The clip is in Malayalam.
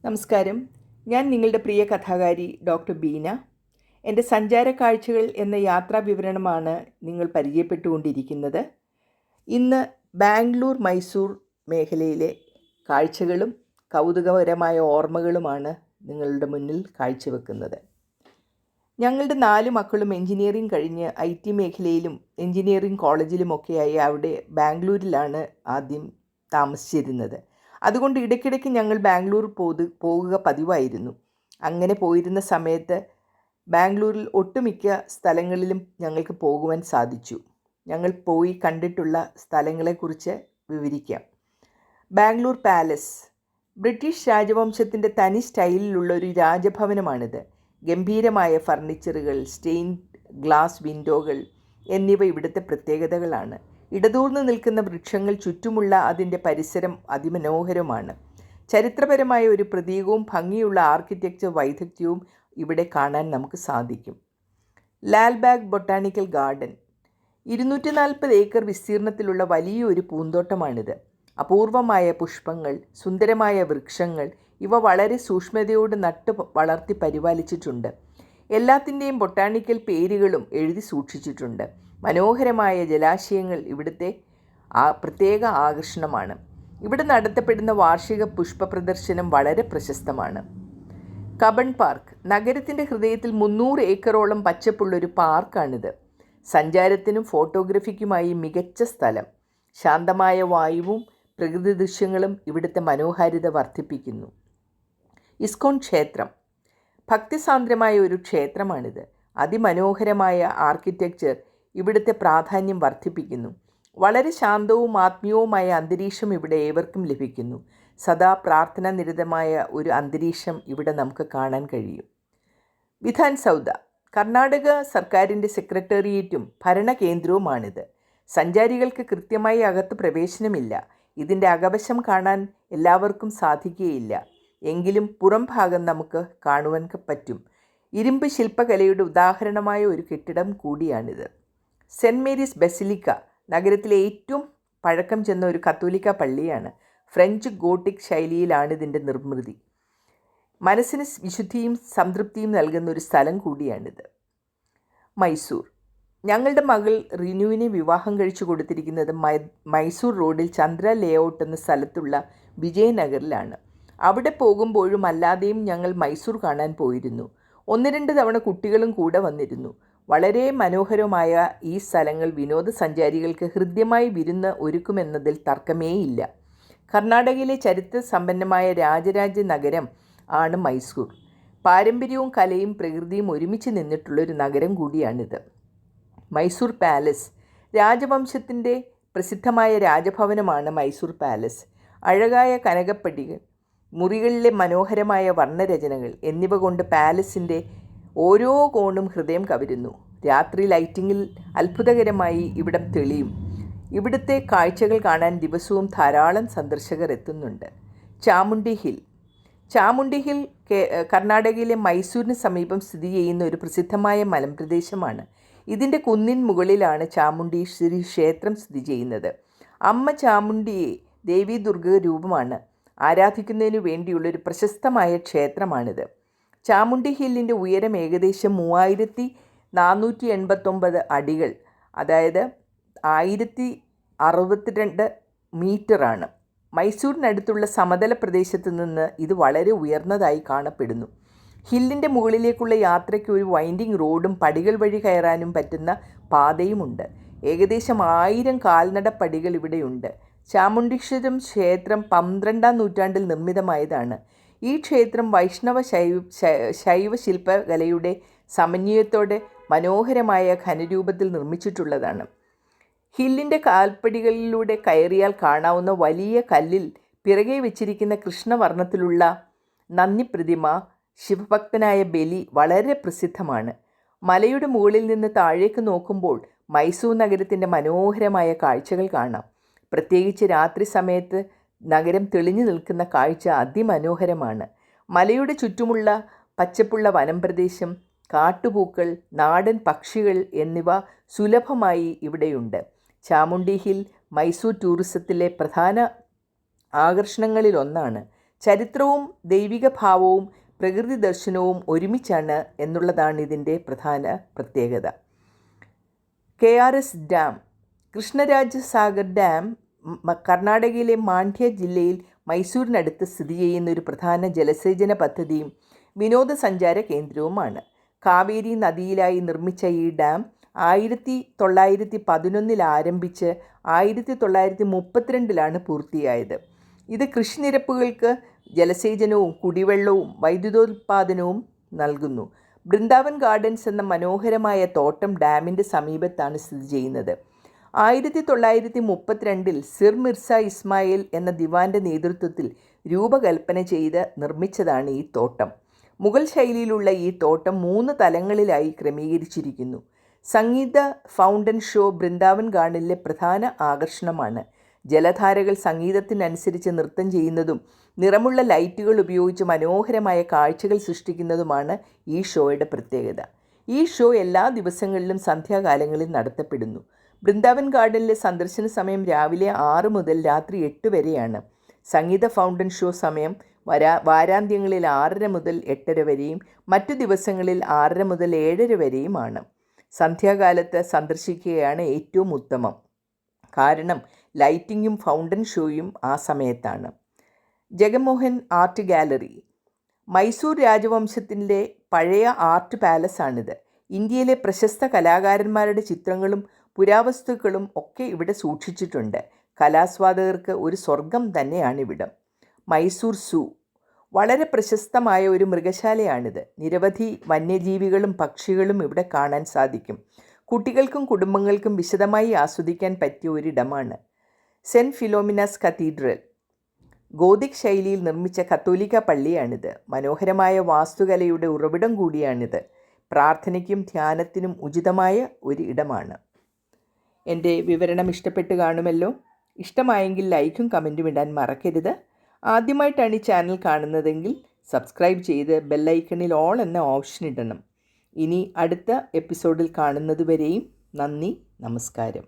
നമസ്കാരം. ഞാൻ നിങ്ങളുടെ പ്രിയ കഥാകാരി ഡോക്ടർ ബീന. എൻ്റെ സഞ്ചാര കാഴ്ചകൾ എന്ന യാത്രാ വിവരണമാണ് നിങ്ങൾ പരിചയപ്പെട്ടുകൊണ്ടിരിക്കുന്നത്. ഇന്ന് ബാംഗ്ലൂർ മൈസൂർ മേഖലയിലെ കാഴ്ചകളും കൗതുകകരമായ ഓർമ്മകളുമാണ് നിങ്ങളുടെ മുന്നിൽ കാഴ്ചവെക്കുന്നത്. ഞങ്ങളുടെ 4 മക്കളും എൻജിനീയറിംഗ് കഴിഞ്ഞ് IT മേഖലയിലും എൻജിനീയറിംഗ് കോളേജിലുമൊക്കെയായി അവിടെ ബാംഗ്ലൂരിലാണ് ആദ്യം താമസിച്ചിരുന്നത്. അതുകൊണ്ട് ഇടയ്ക്കിടയ്ക്ക് ഞങ്ങൾ ബാംഗ്ലൂർ പോകുക പതിവായിരുന്നു. അങ്ങനെ പോയിരുന്ന സമയത്ത് ബാംഗ്ലൂരിൽ ഒട്ടുമിക്ക സ്ഥലങ്ങളിലും ഞങ്ങൾക്ക് പോകുവാൻ സാധിച്ചു. ഞങ്ങൾ പോയി കണ്ടിട്ടുള്ള സ്ഥലങ്ങളെക്കുറിച്ച് വിവരിക്കാം. ബാംഗ്ലൂർ പാലസ് ബ്രിട്ടീഷ് രാജവംശത്തിൻ്റെ തനി സ്റ്റൈലിലുള്ള ഒരു രാജഭവനമാണിത്. ഗംഭീരമായ ഫർണിച്ചറുകൾ, സ്റ്റെയിൻഡ് ഗ്ലാസ് വിൻഡോകൾ എന്നിവ ഇവിടുത്തെ പ്രത്യേകതകളാണ്. ഇടതൂർന്ന് നിൽക്കുന്ന വൃക്ഷങ്ങൾ, ചുറ്റുമുള്ള അതിൻ്റെ പരിസരം അതിമനോഹരമാണ്. ചരിത്രപരമായ ഒരു പ്രതീകവും ഭംഗിയുള്ള ആർക്കിടെക്ചർ വൈദഗ്ധ്യവും ഇവിടെ കാണാൻ നമുക്ക് സാധിക്കും. ലാൽബാഗ് ബൊട്ടാണിക്കൽ ഗാർഡൻ 240 ഏക്കർ വിസ്തീർണത്തിലുള്ള വലിയൊരു പൂന്തോട്ടമാണിത്. അപൂർവമായ പുഷ്പങ്ങൾ, സുന്ദരമായ വൃക്ഷങ്ങൾ, ഇവ വളരെ സൂക്ഷ്മതയോട് നട്ട് വളർത്തി പരിപാലിച്ചിട്ടുണ്ട്. എല്ലാത്തിൻ്റെയും ബൊട്ടാണിക്കൽ പേരുകളും എഴുതി സൂക്ഷിച്ചിട്ടുണ്ട്. മനോഹരമായ ജലാശയങ്ങൾ ഇവിടുത്തെ പ്രത്യേക ആകർഷണമാണ്. ഇവിടെ നടത്തപ്പെടുന്ന വാർഷിക പുഷ്പ പ്രദർശനം വളരെ പ്രശസ്തമാണ്. കബൺ പാർക്ക് നഗരത്തിൻ്റെ ഹൃദയത്തിൽ 300 ഏക്കറോളം പച്ചപ്പുള്ളൊരു പാർക്കാണിത്. സഞ്ചാരത്തിനും ഫോട്ടോഗ്രഫിക്കുമായി മികച്ച സ്ഥലം. ശാന്തമായ വായുവും പ്രകൃതി ദൃശ്യങ്ങളും ഇവിടുത്തെ മനോഹാരിത വർദ്ധിപ്പിക്കുന്നു. ഇസ്കോൺ ക്ഷേത്രം ഭക്തിസാന്ദ്രമായ ഒരു ക്ഷേത്രമാണിത്. അതിമനോഹരമായ ആർക്കിടെക്ചർ ഇവിടുത്തെ പ്രാധാന്യം വർദ്ധിപ്പിക്കുന്നു. വളരെ ശാന്തവും ആത്മീയവുമായ അന്തരീക്ഷം ഇവിടെ ഏവർക്കും ലഭിക്കുന്നു. സദാ പ്രാർത്ഥന നിരതമായ ഒരു അന്തരീക്ഷം ഇവിടെ നമുക്ക് കാണാൻ കഴിയും. വിധാൻ സൗധ കർണാടക സർക്കാരിൻ്റെ സെക്രട്ടേറിയറ്റും ഭരണകേന്ദ്രവുമാണിത്. സഞ്ചാരികൾക്ക് കൃത്യമായി അകത്ത് പ്രവേശനമില്ല. ഇതിൻ്റെ അകവശം കാണാൻ എല്ലാവർക്കും സാധിക്കുകയില്ല. എങ്കിലും പുറം ഭാഗം നമുക്ക് കാണുവാൻ പറ്റും. ഇരുമ്പ് ശില്പകലയുടെ ഉദാഹരണമായ ഒരു കെട്ടിടം കൂടിയാണിത്. സെൻറ്റ് മേരീസ് ബസിലിക്ക നഗരത്തിലെ ഏറ്റവും പഴക്കം ചെന്ന ഒരു കത്തോലിക്ക പള്ളിയാണ്. ഫ്രഞ്ച് ഗോട്ടിക് ശൈലിയിലാണ് ഇതിൻ്റെ നിർമ്മിതി. മനസ്സിന് വിശുദ്ധിയും സംതൃപ്തിയും നൽകുന്ന ഒരു സ്ഥലം കൂടിയാണിത്. മൈസൂർ ഞങ്ങളുടെ മകൾ റിനുവിനെ വിവാഹം കഴിച്ചു കൊടുത്തിരിക്കുന്നത് മൈസൂർ റോഡിൽ ചന്ദ്ര ലേഔട്ട് എന്ന സ്ഥലത്തുള്ള വിജയനഗറിലാണ്. അവിടെ പോകുമ്പോഴും അല്ലാതെയും ഞങ്ങൾ മൈസൂർ കാണാൻ പോയിരുന്നു. 1-2 തവണ കുട്ടികളും കൂടെ വന്നിരുന്നു. വളരെ മനോഹരമായ ഈ സ്ഥലങ്ങൾ വിനോദസഞ്ചാരികൾക്ക് ഹൃദ്യമായി വിരുന്ന് ഒരുക്കുമെന്നതിൽ തർക്കമേയില്ല. കർണാടകയിലെ ചരിത്ര സമ്പന്നമായ രാജരാജ നഗരം ആണ് മൈസൂർ. പാരമ്പര്യവും കലയും പ്രകൃതിയും ഒരുമിച്ച് നിന്നിട്ടുള്ളൊരു നഗരം കൂടിയാണിത്. മൈസൂർ പാലസ് രാജവംശത്തിൻ്റെ പ്രസിദ്ധമായ രാജഭവനമാണ് മൈസൂർ പാലസ്. അഴകായ കനകപ്പടികൾ, മുറികളിലെ മനോഹരമായ വർണ്ണരചനകൾ എന്നിവ കൊണ്ട് പാലസിൻ്റെ ഓരോ കോണും ഹൃദയം കവരുന്നു. രാത്രി ലൈറ്റിങ്ങിൽ അത്ഭുതകരമായി ഇവിടം തെളിയും. ഇവിടുത്തെ കാഴ്ചകൾ കാണാൻ ദിവസവും ധാരാളം സന്ദർശകർ എത്തുന്നുണ്ട്. ചാമുണ്ഡി ഹിൽ കർണാടകയിലെ മൈസൂരിന് സമീപം സ്ഥിതി ചെയ്യുന്ന ഒരു പ്രസിദ്ധമായ മലമ്പ്രദേശമാണ്. ഇതിൻ്റെ കുന്നിൻ മുകളിലാണ് ചാമുണ്ഡീശ്വരി ക്ഷേത്രം സ്ഥിതി ചെയ്യുന്നത്. അമ്മ ചാമുണ്ഡിയെ ദേവി ദുർഗ രൂപമാണ് ആരാധിക്കുന്നതിനു വേണ്ടിയുള്ളൊരു പ്രശസ്തമായ ക്ഷേത്രമാണിത്. ചാമുണ്ഡി ഹില്ലിൻ്റെ ഉയരം ഏകദേശം 3489 അടികൾ, അതായത് 1062 മീറ്ററാണ്. മൈസൂരിനടുത്തുള്ള സമതല പ്രദേശത്ത് നിന്ന് ഇത് വളരെ ഉയർന്നതായി കാണപ്പെടുന്നു. ഹില്ലിൻ്റെ മുകളിലേക്കുള്ള യാത്രയ്ക്ക് ഒരു വൈൻഡിങ് റോഡും പടികൾ വഴി കയറാനും പറ്റുന്ന പാതയുമുണ്ട്. ഏകദേശം 1000 കാൽനട പടികൾ ഇവിടെയുണ്ട്. ചാമുണ്ഡീശ്വരം ക്ഷേത്രം 12-ാം നൂറ്റാണ്ടിൽ നിർമ്മിതമായതാണ്. ഈ ക്ഷേത്രം വൈഷ്ണവ ശൈവ ശില്പകലയുടെ സമന്വയത്തോടെ മനോഹരമായ ഘനരൂപത്തിൽ നിർമ്മിച്ചിട്ടുള്ളതാണ്. ഹില്ലിൻ്റെ കാൽപ്പടികളിലൂടെ കയറിയാൽ കാണാവുന്ന വലിയ കല്ലിൽ പിറകെ വെച്ചിരിക്കുന്ന കൃഷ്ണവർണ്ണത്തിലുള്ള നന്ദി പ്രതിമ, ശിവഭക്തനായ ബലി വളരെ പ്രസിദ്ധമാണ്. മലയുടെ മുകളിൽ നിന്ന് താഴേക്ക് നോക്കുമ്പോൾ മൈസൂർ നഗരത്തിൻ്റെ മനോഹരമായ കാഴ്ചകൾ കാണാം. പ്രത്യേകിച്ച് രാത്രി സമയത്ത് നഗരം തെളിഞ്ഞു നിൽക്കുന്ന കാഴ്ച അതിമനോഹരമാണ്. മലയുടെ ചുറ്റുമുള്ള പച്ചപ്പുള്ള വനം പ്രദേശം, കാട്ടുപൂക്കൾ, നാടൻ പക്ഷികൾ എന്നിവ സുലഭമായി ഇവിടെയുണ്ട്. ചാമുണ്ഡി ഹിൽ മൈസൂർ ടൂറിസത്തിലെ പ്രധാന ആകർഷണങ്ങളിലൊന്നാണ്. ചരിത്രവും ദൈവിക ഭാവവും പ്രകൃതി ദർശനവും ഒരുമിച്ചാണ് എന്നുള്ളതാണ് ഇതിൻ്റെ പ്രധാന പ്രത്യേകത. KRS dam. Krishnaraja Sagar dam കർണാടകയിലെ മാണ്ഡ്യ ജില്ലയിൽ മൈസൂരിനടുത്ത് സ്ഥിതി ചെയ്യുന്ന ഒരു പ്രധാന ജലസേചന പദ്ധതിയും വിനോദസഞ്ചാര കേന്ദ്രവുമാണ്. കാവേരി നദിയിലായി നിർമ്മിച്ച ഈ ഡാം 1911 ആരംഭിച്ച് 1932 പൂർത്തിയായത്. ഇത് കൃഷിനിരപ്പുകൾക്ക് ജലസേചനവും കുടിവെള്ളവും വൈദ്യുതോൽപാദനവും നൽകുന്നു. ബൃന്ദാവൻ ഗാർഡൻസ് എന്ന മനോഹരമായ തോട്ടം ഡാമിൻ്റെ സമീപത്താണ് സ്ഥിതി ചെയ്യുന്നത്. 1932 സിർ മിർസ ഇസ്മായിൽ എന്ന ദിവാൻ്റെ നേതൃത്വത്തിൽ രൂപകൽപ്പന ചെയ്ത് നിർമ്മിച്ചതാണ് ഈ തോട്ടം. മുഗൾ ശൈലിയിലുള്ള ഈ തോട്ടം 3 തലങ്ങളിലായി ക്രമീകരിച്ചിരിക്കുന്നു. സംഗീത ഫൗണ്ടൻ ഷോ ബൃന്ദാവൻ ഗാർഡനിലെ പ്രധാന ആകർഷണമാണ്. ജലധാരകൾ സംഗീതത്തിനനുസരിച്ച് നൃത്തം ചെയ്യുന്നതും നിറമുള്ള ലൈറ്റുകൾ ഉപയോഗിച്ച് മനോഹരമായ കാഴ്ചകൾ സൃഷ്ടിക്കുന്നതുമാണ് ഈ ഷോയുടെ പ്രത്യേകത. ഈ ഷോ എല്ലാ ദിവസങ്ങളിലും സന്ധ്യാകാലങ്ങളിൽ നടത്തപ്പെടുന്നു. ബൃന്ദാവൻ ഗാർഡനിലെ സന്ദർശന സമയം രാവിലെ 6 മുതൽ രാത്രി 8 വരെയാണ്. സംഗീത ഫൗണ്ടൻ ഷോ സമയം വാരാന്ത്യങ്ങളിൽ 6:30 മുതൽ 8:30 വരെയും മറ്റു ദിവസങ്ങളിൽ 6:30 മുതൽ 7:30 വരെയുമാണ്. സന്ധ്യാകാലത്ത് സന്ദർശിക്കുകയാണ് ഏറ്റവും ഉത്തമം. കാരണം ലൈറ്റിങ്ങും ഫൗണ്ടൻ ഷോയും ആ സമയത്താണ്. Jaganmohan art gallery. മൈസൂർ രാജവംശത്തിൻ്റെ പഴയ ആർട്ട് പാലസാണിത്. ഇന്ത്യയിലെ പ്രശസ്ത കലാകാരന്മാരുടെ ചിത്രങ്ങളും പുരാവസ്തുക്കളും ഒക്കെ ഇവിടെ സൂക്ഷിച്ചിട്ടുണ്ട്. കലാസ്വാദകർക്ക് ഒരു സ്വർഗം തന്നെയാണിവിടം. മൈസൂർ സൂ. വളരെ പ്രശസ്തമായ ഒരു മൃഗശാലയാണിത്. നിരവധി വന്യജീവികളും പക്ഷികളും ഇവിടെ കാണാൻ സാധിക്കും. കുട്ടികൾക്കും കുടുംബങ്ങൾക്കും വിശദമായി ആസ്വദിക്കാൻ പറ്റിയ ഒരിടമാണ്. Saint Philomena's cathedral. ഗോതിക് ശൈലിയിൽ നിർമ്മിച്ച കത്തോലിക്ക പള്ളിയാണിത്. മനോഹരമായ വാസ്തുകലയുടെ ഉറവിടം കൂടിയാണിത്. പ്രാർത്ഥനയ്ക്കും ധ്യാനത്തിനും ഉചിതമായ ഒരു ഇടമാണ്. എൻ്റെ വിവരണം ഇഷ്ടപ്പെട്ട് കാണുമല്ലോ. ഇഷ്ടമായെങ്കിൽ ലൈക്കും കമൻറ്റും ഇടാൻ മറക്കരുത്. ആദ്യമായിട്ടാണ് ഈ ചാനൽ കാണുന്നതെങ്കിൽ സബ്സ്ക്രൈബ് ചെയ്ത് ബെല്ലൈക്കണിൽ ഓൾ എന്ന ഓപ്ഷൻ ഇടണം. ഇനി അടുത്ത എപ്പിസോഡിൽ കാണുന്നതുവരെയും നന്ദി, നമസ്കാരം.